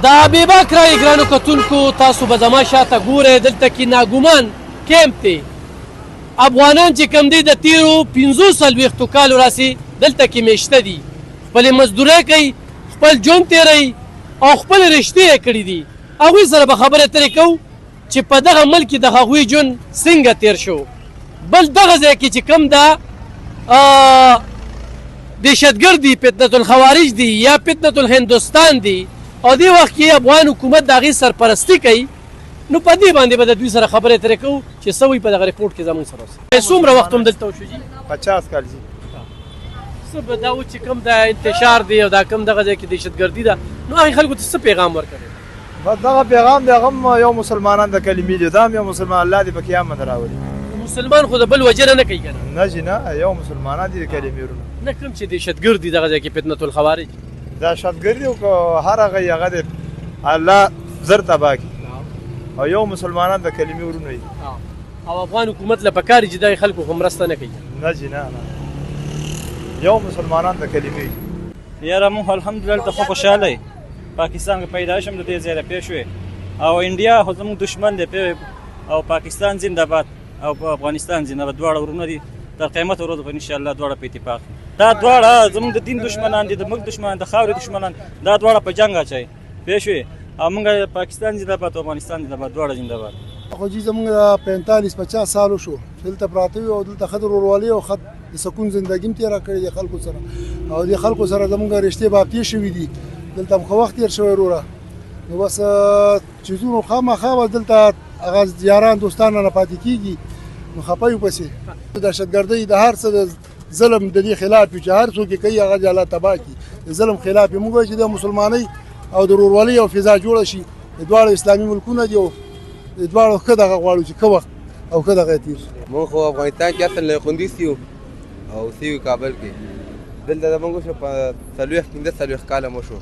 د حبیبک رایې ګرانو کتونکو تاسو به زما شاته ګورئ دلته کې ناګومان کیمپ دی افغانان چې کوم دی د تیرو 45 کالو راسي دلته کې میشته دي خپلې مزدورۍ کوي خپل ژوند تیروي او خپلې رشتې یې کړي دي هغوی سره به خبرې اترې کوو چې په دغه ملک کې د هغوی ژوند څنګه تیر شو بل دغه ځای کې چې کوم ده دهشتګرد دي فتنة الخوارج دي یا فتنة الهندوستان دي او دې وخت کې افغان حکومت د هغې سرپرستي کوي نو په دې باندې به د دوی سره خبرې اترې کوو چې څه وایي په دغه ریپورټ کې زموږ سره اوسي څومره وخت هم دلته وشو جي 50 کال جي څه به دا و چې کوم د انتشار دی او دا کوم دغه ځای کې دهشتګردي ده نو هغې خلکو ته څه پیغام ورکوي بس دغه پیغام دی هغه هم یو مسلمانان د کلمې دي دا هم یو مسلمان الله دې پکې امن راولي مسلمان خو د بل وجه نه کوي که نه نه جي نه یو مسلمانان دي د کلمې ورونه نه کوم چې دهشتګرد دي دغه ځای کې فتنة الخوارج دهشتګرد دي او هر هغه یې هغه دی الله زر تباه کړي او یو مسلمانان د کلمې ورونه وي او افغان حکومت له پکار چې دغه خلکو خو مرسته نه کوي نه جي نه یو مسلمانان د کلمې یاره موږ الحمدلله ته خو خوشحاله یو پاکستان کې پیدایش هم د دې ځای نه پېښ شوې او انډیا خو زموږ دښمن دی او پاکستان زنده باد او افغانستان زنده باد دواړه ورونه دي تر قیامت ورځ به انشاءالله دواړه په اتفاق دا دواړه زموږ د دین دښمنان دي د ملک دښمنان د خاورې دښمنان دا دواړه په جنګ اچوي پېښ شوې او موږ پاکستان زنده باد او افغانستان زنده باد دواړه زنده باد خو جي زموږ 45-50 سالو شو دلته پراته وي او دلته ښه د ورورولۍ او ښه د سکون زندګي هم تېره کړې د خلکو سره او د خلکو سره زموږ رشتې باقي شوي دي دلته هم ښه وخت تېر شوی وروره نو بس چیزونو خامخا به دلته هغه یاران دوستان نه پاتې کېږي نو خفه یو پسې د دهشتګردۍ د هر څه د ظلم د دې خلاف چې هر څوک یې کوي هغه الله تباه کړي د ظلم خلاف یې موږ چې د مسلمانۍ او د ورورولۍ او فضا جوړه شي د دواړو اسلامي ملکونه دي او د دواړو ښه دغه غواړو چې ښه وخت او ښه دغه تېر شي موږ خو افغانستان کې اصل نه خوندیز یو او سیو کابل کې دلته زموږ شو په 40 کاله مو شو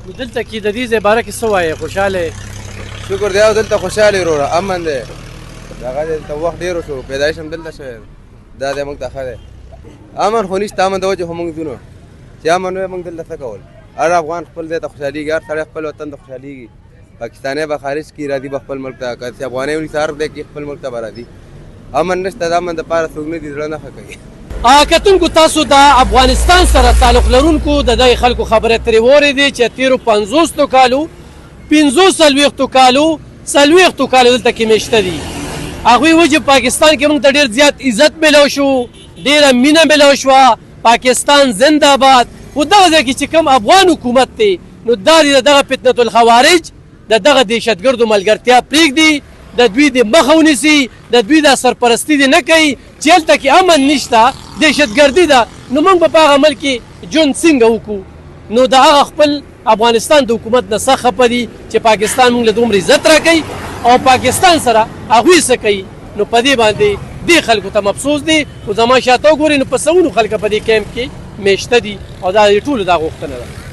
نو دلته کې د دې ځای باره کې څه وایې خوشحاله شکر دی او دلته خوشحاله وروره امن دی دغه دلته وخت ډېر شو پیدایش هم دلته شوی دا دی موږ ته ښه دی امن خو نشته امن د وجې خو موږ ځو چې امن وی موږ دلته څه کول هر افغان خپل ځای ته خوشحالېږي هر سړی خپل وطن ته خوشحالېږي پاکستانی به خارج کې راځي به خپل ملک ته که افغانۍ ونیسي هر ځای کې خپل ملک ته به راځي امن نشته د امن دپاره څوک نه دي زړه نه ښه کوي کتونکو تاسو د افغانستان سره تعلق لرونکو د دغې خلکو خبرې اترې واورېدې چې تېرو 50 کالو 45 کالو 40 کالو دلته کې میشته دي هغوی وایي چې پاکستان کې موږ ته ډېر زیات عزت میلو شو ډېره مینه میلو شوه پاکستان زنده باد خو دغه ځای کې چې کوم افغان حکومت دی نو دا د دغه فتنة الخوارج د دغه دهشتګردو ملګرتیا پرېږدي د دوی د مخه ونیسي د دوی د سرپرستي دې نه کوي چې هلته کې امن نشته دهشتګردي ده نو موږ به په هغه ملک کې ژوند څنګه وکړو نو د هغه خپل افغانستان د حکومت نه څه خفه دي چې پاکستان موږ له دومره عزت راکوي او پاکستان سره هغوی څه کوي نو په دې باندې دې خلکو ته مفسوس دي خو زما شاته وګورئ نو په سلونو خلکه په دې کیمپ کې میشته دي او دا د ټولو دا غوښتنه ده